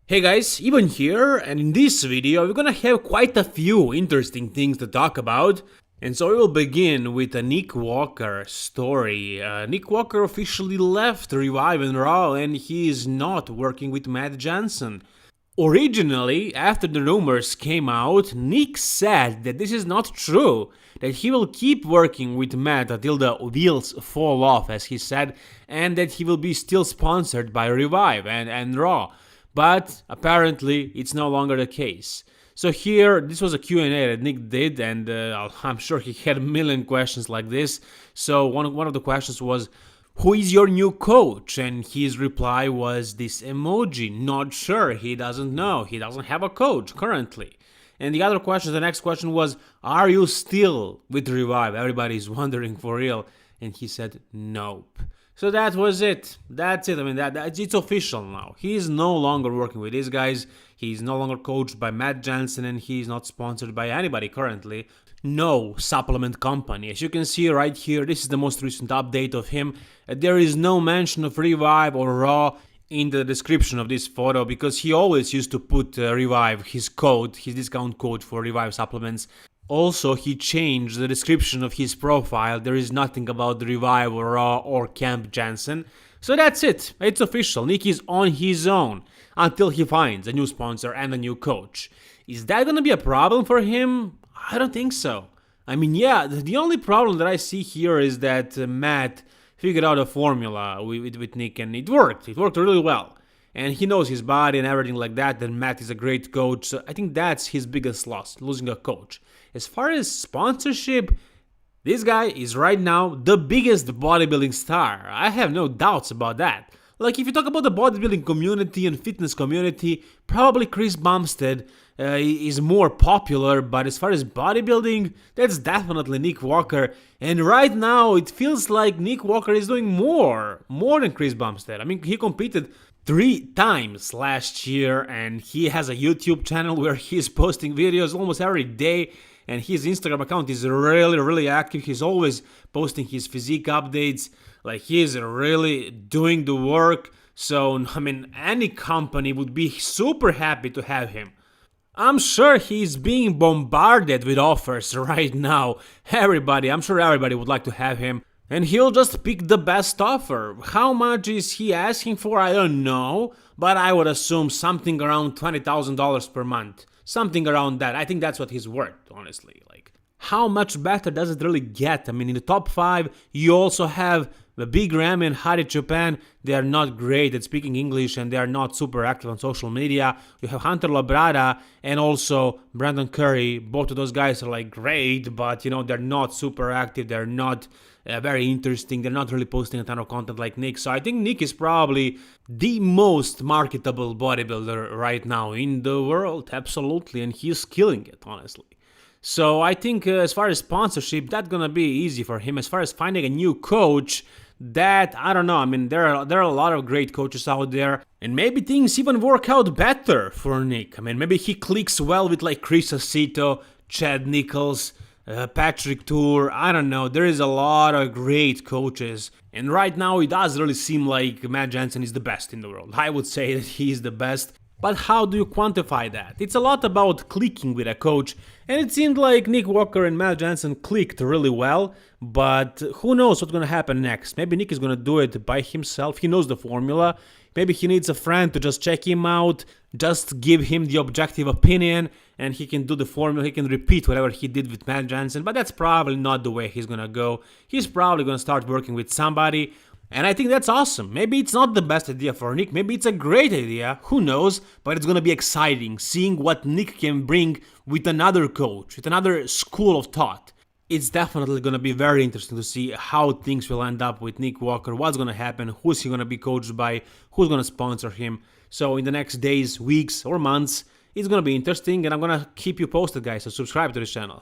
Hey guys, Ivan here, and in this video we're gonna have quite a few interesting things to talk about. And so we will begin with a Nick Walker story. Nick Walker officially left Revive and Raw, and he is not working with Matt Jansen. Originally, after the rumors came out, Nick said that this is not true, that he will keep working with Matt until the wheels fall off, as he said, and that he will be still sponsored by Revive and Raw. But apparently it's no longer the case. So here, this was a Q&A that Nick did, and I'm sure he had a million questions like this. So one of the questions was, who is your new coach? And his reply was this emoji, not sure, he doesn't know, he doesn't have a coach currently. And the other question, the next question was, are you still with Revive? Everybody's wondering for real. And he said, nope. So that was it. That's it. I mean, it's official now. He is no longer working with these guys. He's no longer coached by Matt Jansen, and he's not sponsored by anybody currently. No supplement company. As you can see right here, this is the most recent update of him. There is no mention of Revive or Raw in the description of this photo because he always used to put Revive, his code, his discount code for Revive supplements. Also, he changed the description of his profile. There is nothing about the Revive or Raw or Camp Jansen. So that's it. It's official. Nick is on his own until he finds a new sponsor and a new coach. Is that going to be a problem for him? I don't think so. I mean, yeah, the only problem that I see here is that Matt figured out a formula with Nick, and it worked. It worked really well. And he knows his body and everything like that, then Matt is a great coach. So I think that's his biggest loss, losing a coach. As far as sponsorship, this guy is right now the biggest bodybuilding star. I have no doubts about that. Like, if you talk about the bodybuilding community and fitness community, probably Chris Bumstead is more popular, but as far as bodybuilding, that's definitely Nick Walker. And right now, it feels like Nick Walker is doing more than Chris Bumstead. I mean, he competed 3 times last year, and he has a YouTube channel where he's posting videos almost every day, and his Instagram account is really active. He's always posting his physique updates. Like, he's really doing the work. So, I mean, any company would be super happy to have him. I'm sure he's being bombarded with offers right now. I'm sure everybody would like to have him. And he'll just pick the best offer. How much is he asking for? I don't know. But I would assume something around $20,000 per month. Something around that. I think that's what he's worth, honestly. Like, how much better does it really get? I mean, in the top 5, you also have the Big Ram and Hari Japan. They are not great at speaking English, and they are not super active on social media. You have Hunter Labrada and also Brandon Curry. Both of those guys are like great, but they're not super active. They're not very interesting. They're not really posting a ton of content like Nick. So I think Nick is probably the most marketable bodybuilder right now in the world. Absolutely. And he's killing it, honestly. So I think as far as sponsorship, that's gonna be easy for him. As far as finding a new coach, that, I don't know. I mean, there are a lot of great coaches out there, and maybe things even work out better for Nick. I mean, maybe he clicks well with like Chris Aceto, Chad Nichols, Patrick Tour. I don't know. There is a lot of great coaches, and right now it does really seem like Matt Jansen is the best in the world. I would say that he is the best. But how do you quantify that? It's a lot about clicking with a coach, and it seemed like Nick Walker and Matt Jansen clicked really well, but who knows what's going to happen next. Maybe Nick is going to do it by himself. He knows the formula. Maybe he needs a friend to just check him out, just give him the objective opinion, and he can do the formula. He can repeat whatever he did with Matt Jansen, but that's probably not the way he's going to go. He's probably going to start working with somebody. And I think that's awesome. Maybe it's not the best idea for Nick, maybe it's a great idea, who knows, but it's gonna be exciting seeing what Nick can bring with another coach, with another school of thought. It's definitely gonna be very interesting to see how things will end up with Nick Walker, what's gonna happen, who's he gonna be coached by, who's gonna sponsor him. So in the next days, weeks, or months, it's gonna be interesting, and I'm gonna keep you posted, guys, so subscribe to this channel.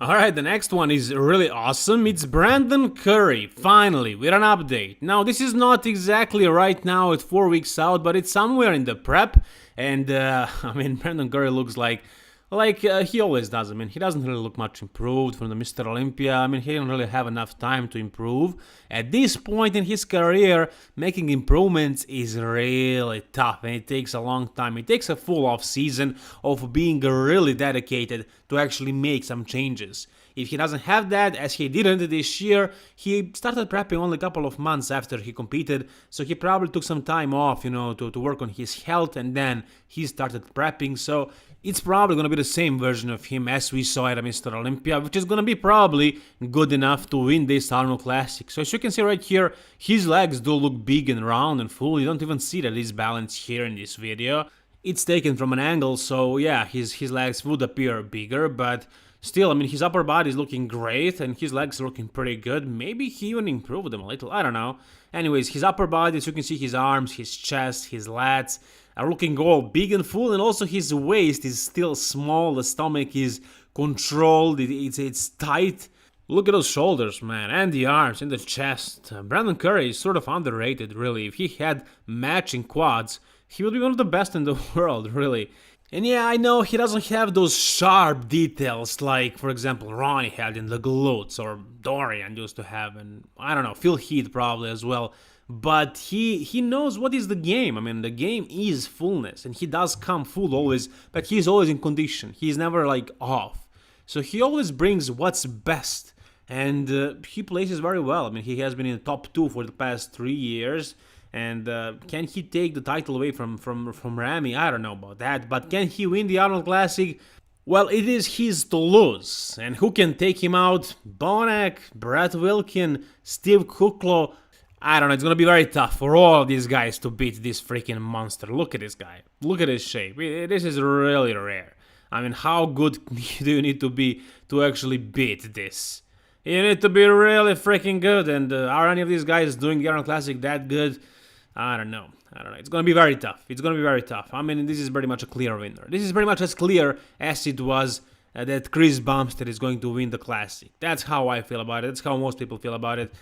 Alright, the next one is really awesome. It's Brandon Curry, finally, with an update. Now, this is not exactly right now at 4 weeks out, but it's somewhere in the prep. And, I mean, Brandon Curry looks like Like he always does. I mean, he doesn't really look much improved from the Mr. Olympia. I mean, he didn't really have enough time to improve. At this point in his career, making improvements is really tough, and it takes a long time. It takes a full off season of being really dedicated to actually make some changes. If he doesn't have that, as he didn't this year, he started prepping only a couple of months after he competed, so he probably took some time off, to work on his health, and then he started prepping, so it's probably going to be the same version of him as we saw at Mr. Olympia, which is going to be probably good enough to win this Arnold Classic. So as you can see right here, his legs do look big and round and full. You don't even see that he's balanced here in this video. It's taken from an angle, so yeah, his legs would appear bigger, but still, I mean, his upper body is looking great, and his legs are looking pretty good. Maybe he even improved them a little, I don't know. Anyways, his upper body, as you can see, his arms, his chest, his lats are looking all big and full, and also his waist is still small, the stomach is controlled, it's tight. Look at those shoulders, man, and the arms, and the chest. Brandon Curry is sort of underrated, really. If he had matching quads, he would be one of the best in the world, really. And yeah, I know he doesn't have those sharp details like, for example, Ronnie had in the glutes, or Dorian used to have, and I don't know, Phil Heath probably as well. But he knows what is the game. I mean, the game is fullness, and he does come full always, but he's always in condition. He's never like off. So he always brings what's best, and he places very well. I mean, he has been in the top 2 for the past 3 years. And can he take the title away from Ramy? I don't know about that. But can he win the Arnold Classic? Well, it is his to lose. And who can take him out? Bonac, Brett Wilkin, Steve Kuklo. I don't know. It's going to be very tough for all these guys to beat this freaking monster. Look at this guy. Look at his shape. This is really rare. I mean, how good do you need to be to actually beat this? You need to be really freaking good. And are any of these guys doing the Arnold Classic that good? I don't know. It's going to be very tough. I mean, this is pretty much a clear winner. This is pretty much as clear as it was that Chris Bumstead is going to win the Classic. That's how I feel about it. That's how most people feel about it.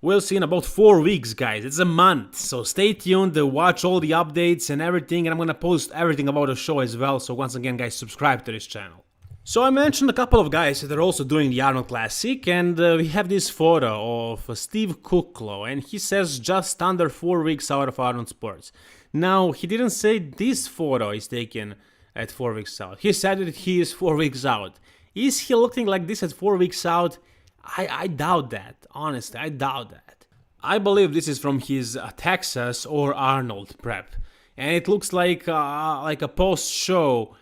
We'll see in about 4 weeks, guys. It's a month. So stay tuned, watch all the updates and everything. And I'm going to post everything about the show as well. So once again, guys, subscribe to this channel. So I mentioned a couple of guys that are also doing the Arnold Classic, and we have this photo of Steve Kuklo, and he says just under 4 weeks out of Arnold Sports. Now, he didn't say this photo is taken at 4 weeks out. He said that he is 4 weeks out. Is he looking like this at 4 weeks out? I doubt that. Honestly, I doubt that. I believe this is from his Texas or Arnold prep, and it looks like a post-show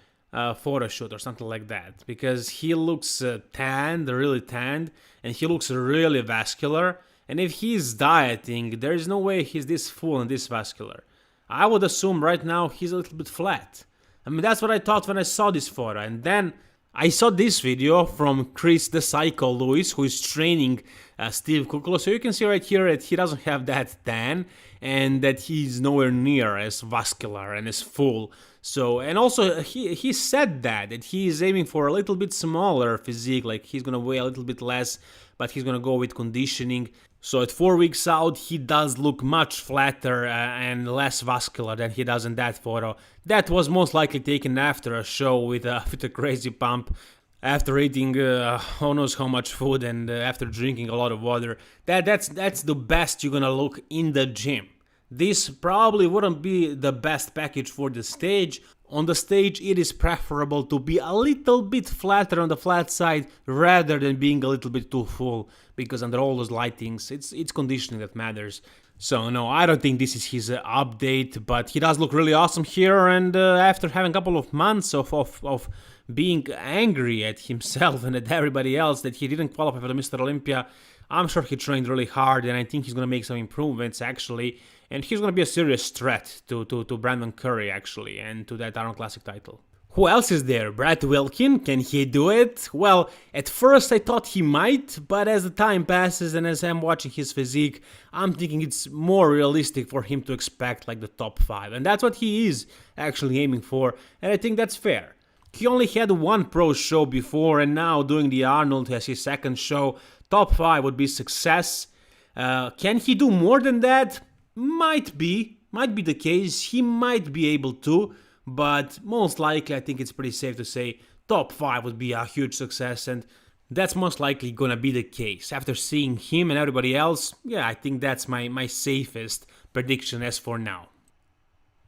photo shoot or something like that, because he looks tanned, really tanned, and he looks really vascular. And if he's dieting, there is no way he's this full and this vascular. I would assume right now he's a little bit flat. I mean, that's what I thought when I saw this photo. And then I saw this video from Chris the Psycho Lewis, who is training Steve Kuklo. So you can see right here that he doesn't have that tan, and that he's nowhere near as vascular and as full. So, and also he said that he is aiming for a little bit smaller physique, like he's gonna weigh a little bit less, but he's gonna go with conditioning. So at 4 weeks out, he does look much flatter and less vascular than he does in that photo. That was most likely taken after a show with a crazy pump, after eating who knows how much food, and after drinking a lot of water. That's the best you're gonna look in the gym. This probably wouldn't be the best package for the stage. On the stage, it is preferable to be a little bit flatter on the flat side rather than being a little bit too full, because under all those lightings, it's conditioning that matters. So no, I don't think this is his update, but he does look really awesome here, and after having a couple of months of being angry at himself and at everybody else that he didn't qualify for the Mr. Olympia, I'm sure he trained really hard, and I think he's going to make some improvements, actually. And he's going to be a serious threat to Brandon Curry, actually, and to that Arnold Classic title. Who else is there? Brett Wilkin? Can he do it? Well, at first I thought he might, but as the time passes and as I'm watching his physique, I'm thinking it's more realistic for him to expect like the top 5. And that's what he is actually aiming for, and I think that's fair. He only had one pro show before, and now doing the Arnold as his second show. Top 5 would be success. Can he do more than that? Might be the case. He might be able to, but most likely I think it's pretty safe to say top 5 would be a huge success, and that's most likely gonna be the case. After seeing him and everybody else, yeah, I think that's my safest prediction as for now.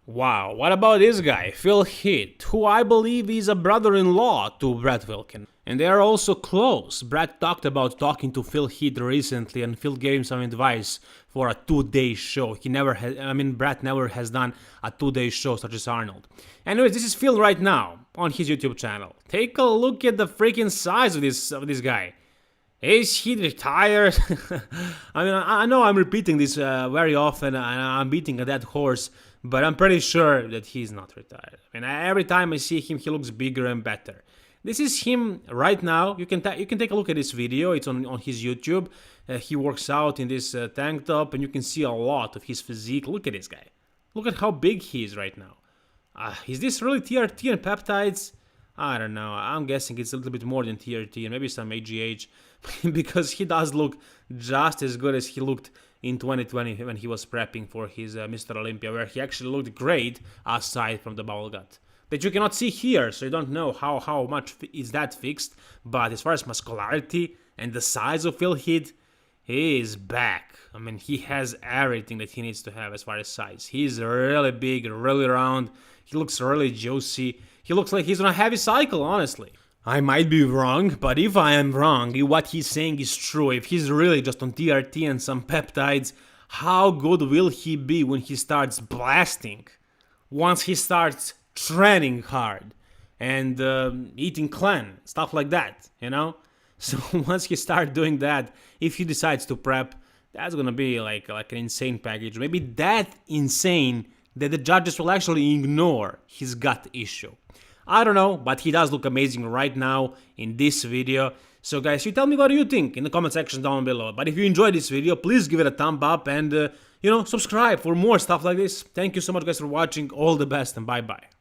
Wow, what about this guy, Phil Heath, who I believe is a brother-in-law to Brett Wilkin. And they are also close. Brett talked about talking to Phil Heath recently, and Phil gave him some advice for a 2-day show. Brett never has done a 2-day show such as Arnold. Anyways, this is Phil right now on his YouTube channel. Take a look at the freaking size of this guy. Is he retired? I know I'm repeating this very often, and I'm beating a dead horse, but I'm pretty sure that he's not retired. Every time I see him, he looks bigger and better. This is him right now. You can take a look at this video. It's on his YouTube. He works out in this tank top, and you can see a lot of his physique. Look at this guy. Look at how big he is right now. Is this really TRT and peptides? I don't know. I'm guessing it's a little bit more than TRT and maybe some AGH, because he does look just as good as he looked in 2020 when he was prepping for his Mr. Olympia, where he actually looked great aside from the bubble gut that you cannot see here, so you don't know how much is that fixed. But as far as muscularity and the size of Phil Heath, he is back. He has everything that he needs to have as far as size. He's really big, really round. He looks really juicy. He looks like he's on a heavy cycle, honestly. I might be wrong, but if I am wrong, if what he's saying is true, if he's really just on TRT and some peptides, how good will he be when he starts blasting? Once he starts training hard and eating clean, stuff like that, So once he starts doing that, if he decides to prep, that's gonna be like an insane package. Maybe that insane that the judges will actually ignore his gut issue. I don't know, but he does look amazing right now in this video. So guys, you tell me what you think in the comment section down below. But if you enjoyed this video, please give it a thumb up and, subscribe for more stuff like this. Thank you so much guys for watching. All the best and bye-bye.